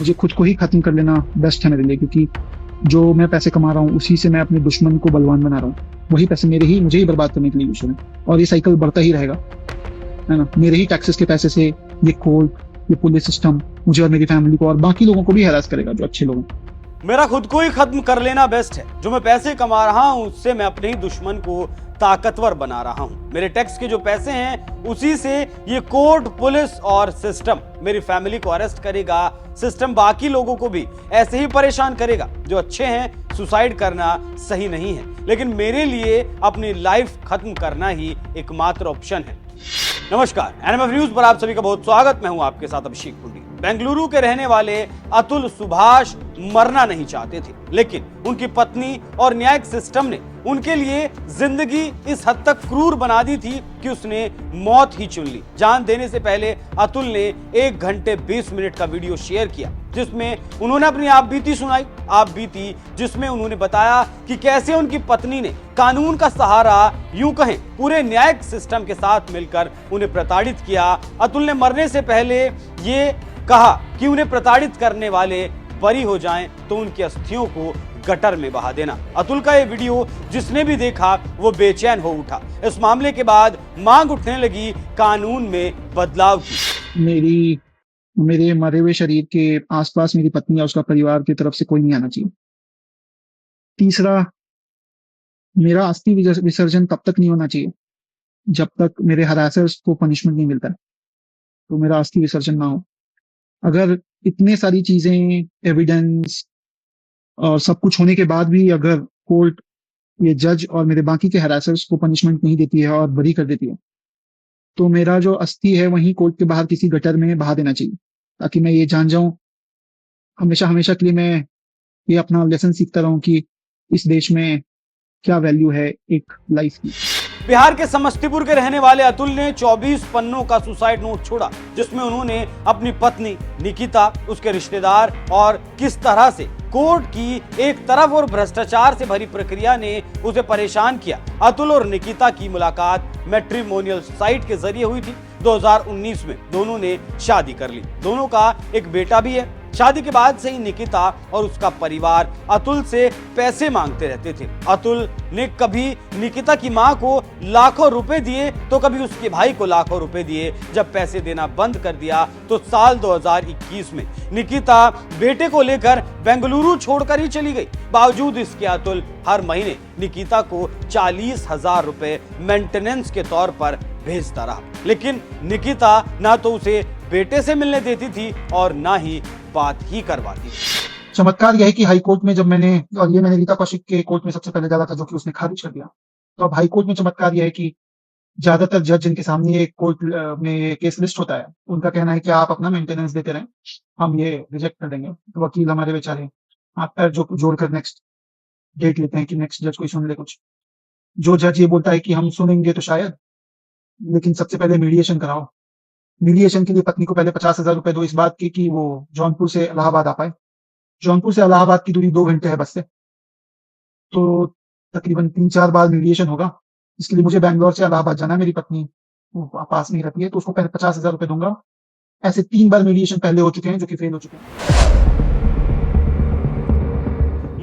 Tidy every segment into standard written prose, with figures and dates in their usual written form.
मुझे खुद को ही खत्म कर लेना बेस्ट है मेरे लिए, क्योंकि जो मैं पैसे कमा रहा हूँ उसी से मैं अपने दुश्मन को बलवान बना रहा हूँ। वही पैसे मुझे ही बर्बाद करने के लिए यूज हो रहे हैं, और ये साइकिल बढ़ता ही रहेगा, है ना। मेरे ही टैक्सेस के पैसे से ये कोर्ट, ये पुलिस सिस्टम मुझे और मेरी फैमिली को और बाकी लोगों को भी हैरास करेगा, जो अच्छे लोग हैं। मेरा खुद को ही खत्म कर लेना बेस्ट है। जो मैं पैसे कमा रहा हूं उससे मैं अपने ही दुश्मन को ताकतवर बना रहा हूं। मेरे टैक्स के जो पैसे हैं उसी से ये कोर्ट, पुलिस और सिस्टम मेरी फैमिली को अरेस्ट करेगा। सिस्टम बाकी लोगों को भी ऐसे ही परेशान करेगा। जो अच्छे हैं, सुसाइड करना सही नहीं है, लेकिन मेरे लिए अपनी लाइफ खत्म करना ही एकमात्र ऑप्शन है। नमस्कार, एनएमएफ न्यूज पर आप सभी का बहुत स्वागत। मैं हूं आपके साथ अभिषेक पुंडी। बेंगलुरु के रहने वाले अतुल सुभाष मरना नहीं चाहते थे, लेकिन उनकी पत्नी और न्यायिक सिस्टम ने उनके लिए जिंदगी इस हद तक क्रूर बना दी थी कि उसने मौत ही चुन ली। जान देने से पहले अतुल ने 1 घंटे 20 मिनट का वीडियो शेयर किया, जिसमें उन्होंने अपनी आप बीती सुनाई। आप बीती जिसमें उन्होंने बताया कि कैसे उनकी पत्नी ने कानून का सहारा, यूं कहें पूरे न्यायिक सिस्टम के साथ मिलकर उन्हें प्रताड़ित किया। अतुल ने मरने से पहले ये कहा कि उन्हें प्रताड़ित करने वाले बरी हो जाएं तो उनकी अस्थियों को गटर में बहा देना। अतुल का ये वीडियो जिसने भी देखा वो बेचैन हो उठा। इस मामले के बाद मांग उठने लगी कानून में बदलाव की। मेरे मरे हुए शरीर के आसपास मेरी पत्नी या उसका परिवार की तरफ से कोई नहीं आना चाहिए। तीसरा, मेरा अस्थि विसर्जन तब तक नहीं होना चाहिए जब तक मेरे हरासर्स को पनिशमेंट नहीं मिलता है, तो मेरा अस्थि विसर्जन ना हो। अगर इतने सारी चीजें, एविडेंस और सब कुछ होने के बाद भी अगर कोर्ट, ये जज और मेरे बाकी के हरासर्स को पनिशमेंट नहीं देती है और बरी कर देती है, तो मेरा जो अस्थि है वहीं कोर्ट के बाहर किसी गटर में बहा देना चाहिए, ताकि मैं ये जान जाऊं हमेशा हमेशा के लिए, मैं ये अपना लेसन सीखता रहूं कि इस देश में क्या वैल्यू है एक लाइफ की। बिहार के समस्तीपुर के रहने वाले अतुल ने 24 पन्नों का सुसाइड नोट छोड़ा, जिसमें उन्होंने अपनी पत्नी निकिता, उसके रिश्तेदार और किस तरह से कोर्ट की एक तरफ और भ्रष्टाचार से भरी प्रक्रिया ने उसे परेशान किया। अतुल और निकिता की मुलाकात मैट्रिमोनियल साइट के जरिए हुई थी। 2019 में दोनों ने शादी कर ली। दोनों का एक बेटा भी है। शादी के बाद से ही निकिता और उसका परिवार अतुल से पैसे मांगते रहते थे। अतुल ने कभी निकिता की मां को लाखों रुपए दिए तो कभी उसके भाई को लाखों रुपए दिए। जब पैसे देना बंद कर दिया तो साल 2021 में निकिता बेटे को लेकर बेंगलुरु छोड़कर ही चली गई। बावजूद इसके अतुल हर महीने निकिता को 40,000 रुपए मेंटेनेंस के तौर पर भेजता रहा, लेकिन निकिता ना तो उसे बेटे से मिलने देती थी और ना ही बात ही करवाती थी। चमत्कार यह है कि हाई कोर्ट में जब मैंने रीता कौशिक के कोर्ट में सबसे पहले डाला था, जो कि उसने खारिज कर दिया। तो अब हाई कोर्ट में चमत्कार यह है कि ज्यादातर जज जिनके सामने ये कोर्ट में केस लिस्ट होता है, उनका कहना है कि आप अपना मेंटेनेंस देते रहें, हम ये रिजेक्ट कर देंगे। तो वकील हमारे बेचारे हाथ पैर जोड़कर नेक्स्ट डेट लेते हैं कि नेक्स्ट जज कोई सुन ले कुछ। जो जज ये बोलता है कि हम सुनेंगे तो शायद, लेकिन सबसे पहले मीडिएशन कराओ। मीडिएशन के लिए पत्नी को पहले 50,000 रुपए दो, इस बात की कि वो जौनपुर से इलाहाबाद आ पाए। जौनपुर से इलाहाबाद की दूरी 2 घंटे है बस से, तो तकरीबन 3-4 बार मीडिएशन होगा। इसके लिए मुझे बैंगलोर से इलाहाबाद जाना है, मेरी पत्नी वो पास में रहती है, तो उसको पहले 50,000 रुपए दूंगा। ऐसे 3 बार मीडिएशन पहले हो चुके हैं जो कि फेल हो चुके हैं।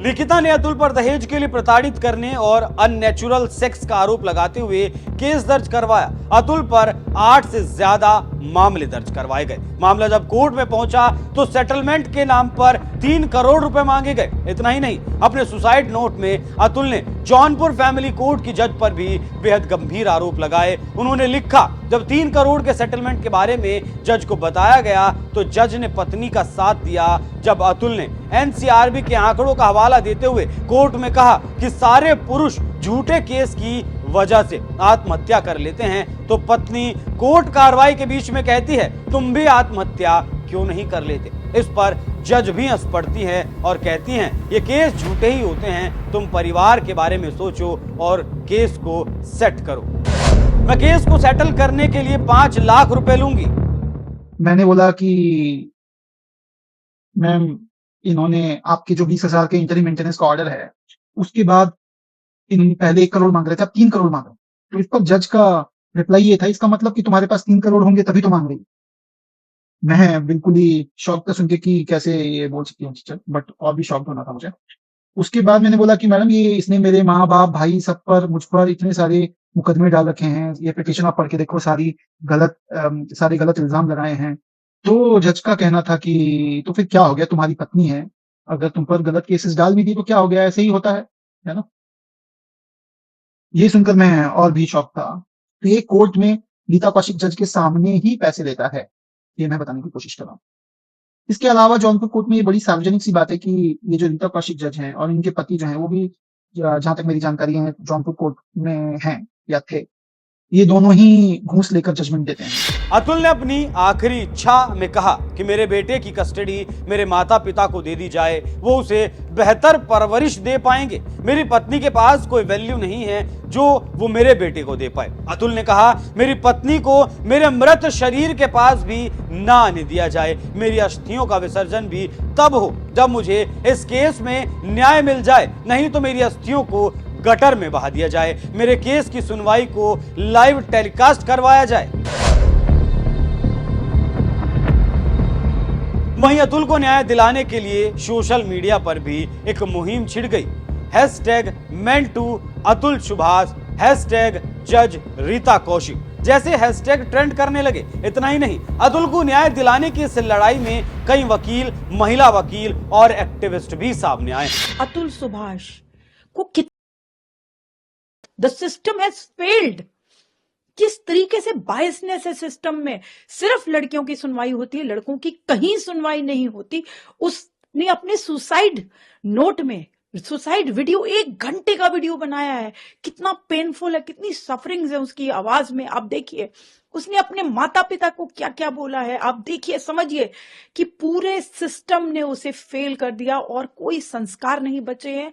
निकिता ने अतुल पर दहेज के लिए प्रताड़ित करने और अननेचुरल सेक्स का आरोप लगाते हुए केस दर्ज करवाया। अतुल पर 8 से ज्यादा मामले दर्ज करवाए गए। मामला जब कोर्ट में पहुंचा तो सेटलमेंट के नाम पर 3 करोड़ रुपए मांगे गए। इतना ही नहीं, अपने सुसाइड नोट में अतुल ने जौनपुर फैमिली कोर्ट की जज पर भी बेहद गंभीर आरोप लगाए। उन्होंने लिखा, जब 3 करोड़ के सेटलमेंट के बारे में जज को बताया गया तो जज ने पत्नी का साथ दिया। जब अतुल ने एनसीआरबी के आंकड़ों का हवाला देते हुए कोर्ट में कहा कि सारे पुरुष झूठे केस की वजह से आत्महत्या कर लेते हैं, तो पत्नी कोर्ट कार्रवाई के बीच में कहती है, तुम भी आत्महत्या क्यों नहीं कर लेते। इस पर जज भी हंस पड़ती है और कहती हैं, ये केस झूठे ही होते हैं, तुम परिवार के बारे में सोचो और केस को सेट करो। मैं केस को सेटल करने के लिए 5 लाख रुपए लूंगी। मैंने बोला कि मैम, इन्होंने आपके जो 20,000 के इंटरिम मेंटेनेंस का ऑर्डर है, उसके बाद इन पहले 1 करोड़ मांग रहे थे, अब 3 करोड़ मांग रहे। तो इस पर जज का रिप्लाई ये था, इसका मतलब कि तुम्हारे पास 3 करोड़ होंगे तभी तो मांग रही। मैं बिल्कुल ही शॉक था सुन के कि कैसे ये बोल सकती है टीचर, बट और भी शॉक्ड होना था मुझे। उसके बाद मैंने बोला कि मैडम ये इसने मेरे माँ-बाप, भाई सब पर मुझ पर इतने सारे मुकदमे डाल रखे हैं। ये पिटीशन आप पढ़ के देखो सारे गलत इल्ज़ाम लगाए हैं। तो जज का कहना था कि तो फिर क्या हो गया तुम्हारी पत्नी है, अगर तुम पर गलत केसेस डाल भी दी तो क्या हो गया ऐसे ही होता है ना? ये सुनकर मैं और भी शॉक था। तो ये कोर्ट में गीता कौशिक जज के सामने ही पैसे लेता है, ये मैं बताने की कोशिश कर रहा हूँ। इसके अलावा जौनपुर कोर्ट में ये बड़ी सार्वजनिक सी बात है कि ये जो रीता कौशिक जज हैं और इनके पति जो हैं वो भी जहाँ तक मेरी जानकारी है जौनपुर कोर्ट में हैं या थे। ये दोनों ही घूस लेकर जजमेंट देते हैं। अतुल ने अपनी आखिरी इच्छा में कहा कि मेरे बेटे की कस्टडी मेरे माता पिता को दे दी जाए, वो उसे बेहतर परवरिश दे पाएंगे। मेरी पत्नी के पास कोई वैल्यू नहीं है जो वो मेरे बेटे को दे पाए। अतुल ने कहा मेरी पत्नी को मेरे मृत शरीर के पास भी ना आने दिया जाए। मेरी अस्थियों का विसर्जन भी तब हो जब मुझे इस केस में न्याय मिल जाए, नहीं तो मेरी अस्थियों को गटर में बहा दिया जाए। मेरे केस की सुनवाई को लाइव टेलीकास्ट करवाया जाए। वहीं अतुल को न्याय दिलाने के लिए सोशल मीडिया पर भी एक मुहिम छिड़ गई। #मेंटू सुभाष, #जज रीता कौशिक जैसे हैशटैग ट्रेंड करने लगे। इतना ही नहीं, अतुल को न्याय दिलाने की इस लड़ाई में कई वकील, महिला वकील और एक्टिविस्ट भी सामने आए। अतुल सुभाष को द सिस्टम हैज फेल्ड। किस तरीके से बायसनेस है सिस्टम में। सिर्फ लड़कियों की सुनवाई होती है, लड़कों की कहीं सुनवाई नहीं होती। उसने अपने सुसाइड नोट में सुसाइड वीडियो 1 घंटे का वीडियो बनाया है। कितना पेनफुल है, कितनी सफरिंग्स है उसकी आवाज में। आप देखिए उसने अपने माता पिता को क्या क्या बोला है। आप देखिए, समझिए कि पूरे सिस्टम ने उसे फेल कर दिया और कोई संस्कार नहीं बचे हैं।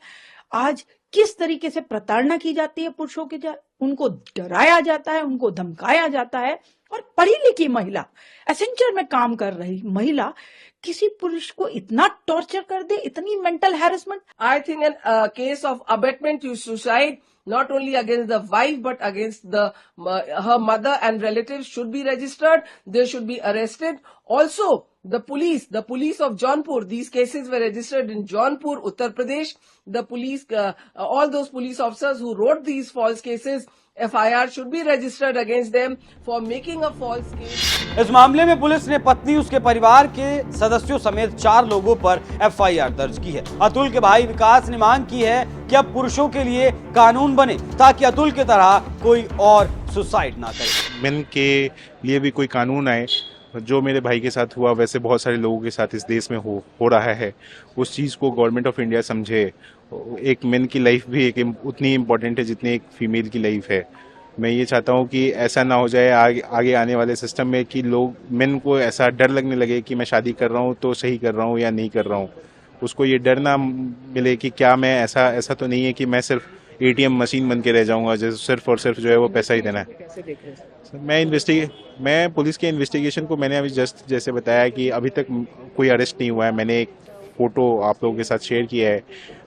आज किस तरीके से प्रताड़ना की जाती है पुरुषों के, उनको डराया जाता है, उनको धमकाया जाता है। और पढ़ी लिखी महिला, एसेंचर में काम कर रही महिला किसी पुरुष को इतना टॉर्चर कर दे, इतनी mental harassment. I think a case of abetment to suicide, not only against the wife but against her mother and relatives, should be registered. They should be arrested. Also, the police of Jaunpur, these cases were registered in Jaunpur, Uttar Pradesh. The police, all those police officers who wrote these false cases, FIR should be registered against them for making a false case. इस मामले में police ने पत्नी, उसके परिवार के सदस्यों समेत 4 लोगों पर FIR दर्ज की है। अतुल के भाई विकास ने मांग की है कि अब पुरुषों के लिए कानून बने ताकि अतुल की तरह कोई और सुसाइड ना करे। मेन के लिए भी कोई कानून आए। जो मेरे भाई के साथ हुआ वैसे बहुत सारे लोगों के साथ इस देश में हो रहा है। उस चीज़ को गवर्नमेंट ऑफ इंडिया समझे। एक मेन की लाइफ भी उतनी इम्पोर्टेंट है जितनी एक फीमेल की लाइफ है। मैं ये चाहता हूँ कि ऐसा ना हो जाए आगे आने वाले सिस्टम में कि लोग मेन को ऐसा डर लगने लगे कि मैं शादी कर रहा हूँ तो सही कर रहा हूँ या नहीं कर रहा हूँ। उसको ये डर ना मिले कि क्या मैं ऐसा तो नहीं है कि मैं सिर्फ ATM मशीन बन के रह जाऊंगा, जैसे सिर्फ और सिर्फ जो है वो पैसा ही देना है। मैं पुलिस के इन्वेस्टिगेशन को मैंने अभी जस्ट जैसे बताया कि अभी तक कोई अरेस्ट नहीं हुआ है। मैंने एक फ़ोटो आप लोगों के साथ शेयर किया है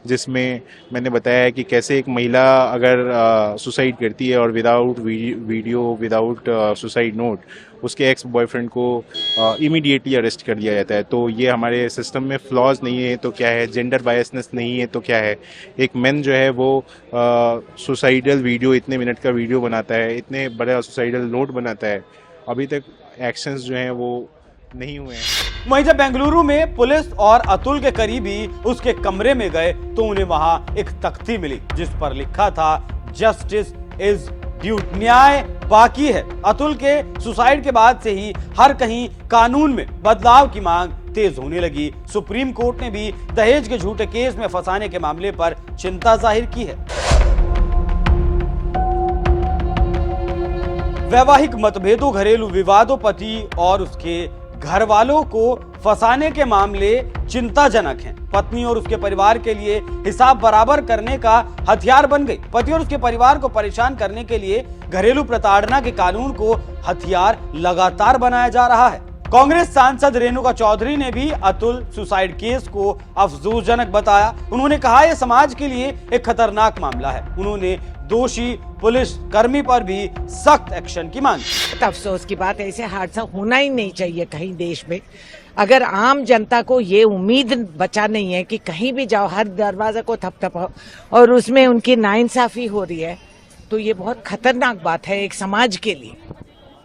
जिसमें मैंने बताया है कि कैसे एक महिला अगर सुसाइड करती है और without video, without suicide note, उसके एक्स बॉयफ्रेंड को इमीडिएटली अरेस्ट कर लिया जाता है। तो ये हमारे सिस्टम में फ्लॉज नहीं है तो क्या है, जेंडर बायसनेस नहीं है तो क्या है। एक मैन जो है वो सुसाइडल वीडियो, इतने मिनट का वीडियो बनाता है, इतने बड़ा सुसाइडल नोट बनाता है, अभी तक एक्शंस जो हैं वो नहीं हुए हैं। वहीं जब बेंगलुरु में पुलिस और अतुल के करीबी उसके कमरे में गए तो उन्हें वहां एक तख्ती मिली जिस पर लिखा था जस्टिस इज ड्यू, न्याय बाकी है। अतुल के सुसाइड के बाद से ही हर कहीं कानून में बदलाव की मांग तेज होने लगी। सुप्रीम कोर्ट ने भी दहेज के झूठे केस में फंसाने के मामले पर चिंता जाहिर की है। वैवाहिक मतभेदों, घरेलू विवादों, पति और उसके घर वालों को फंसाने के मामले चिंताजनक हैं। पत्नी और उसके परिवार के लिए हिसाब बराबर करने का हथियार बन गई। पति और उसके परिवार को परेशान करने के लिए घरेलू प्रताड़ना के कानून को हथियार लगातार बनाया जा रहा है। कांग्रेस सांसद रेणुका चौधरी ने भी अतुल सुसाइड केस को अफसोसजनक बताया। उन्होंने कहा यह समाज के लिए एक खतरनाक मामला है। उन्होंने दोषी पुलिस कर्मी पर भी सख्त एक्शन की मांग। बहुत अफसोस की बात है, ऐसे हादसा होना ही नहीं चाहिए कहीं देश में। अगर आम जनता को ये उम्मीद बचा नहीं है कि कहीं भी जाओ हर दरवाजे को थपथपाओ और उसमें उनकी नाइंसाफी हो रही है, तो ये बहुत खतरनाक बात है एक समाज के लिए।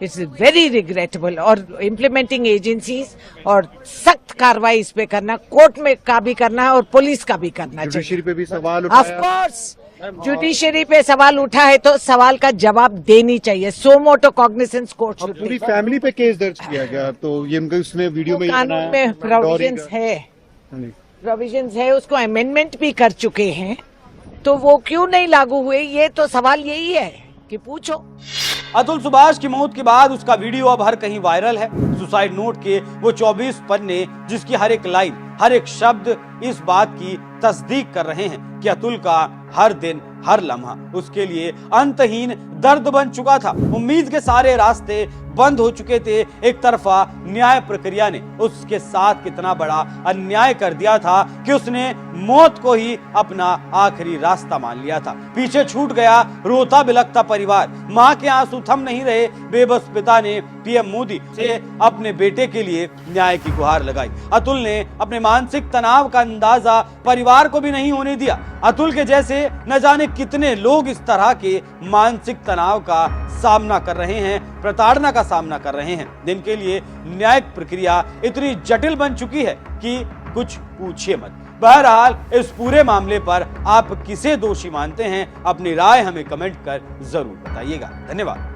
It's very regrettable. और इम्प्लीमेंटिंग एजेंसीज और सख्त कार्रवाई इस पे करना, कोर्ट में का भी करना है और पुलिस का भी करना चाहिए। जुडिशरी पे भी सवाल ऑफ कोर्स जुडिशरी पे सवाल उठा है तो सवाल का जवाब देनी चाहिए। सो मोटो कॉग्निसेंस कोर्ट। पूरी फैमिली पे केस दर्ज किया गया, तो ये उनका उसमें वीडियो में कानून में प्रोविजंस है, उसको अमेंडमेंट भी कर चुके हैं, तो वो क्यों नहीं लागू हुए? ये तो सवाल यही है कि पूछो। अतुल सुभाष की मौत के बाद उसका वीडियो अब हर कहीं वायरल है। सुसाइड नोट के वो 24 पन्ने, जिसकी हर एक लाइन, हर एक शब्द इस बात की तस्दीक कर रहे हैं कि अतुल का हर दिन, हर लम्हा उसके लिए अंतहीन दर्द बन चुका था। उम्मीद के सारे रास्ते बंद हो चुके थे। एक तरफा न्याय प्रक्रिया ने उसके साथ कितना बड़ा अन्याय कर दिया था कि उसने मौत को ही अपना आखिरी रास्ता मान लिया था। पीछे छूट गया रोता बिलखता परिवार। मां के आंसू थम नहीं रहे। बेबस पिता ने पीएम मोदी से अपने बेटे के लिए न्याय की गुहार लगाई। अतुल ने अपने मानसिक तनाव का अंदाजा परिवार को भी नहीं होने दिया। अतुल के जैसे न जाने कितने लोग इस तरह के मानसिक तनाव का सामना कर रहे हैं, प्रताड़ना का सामना कर रहे हैं, जिनके लिए न्यायिक प्रक्रिया इतनी जटिल बन चुकी है कि कुछ पूछिए मत। बहरहाल इस पूरे मामले पर आप किसे दोषी मानते हैं? अपनी राय हमें कमेंट कर जरूर बताइएगा। धन्यवाद।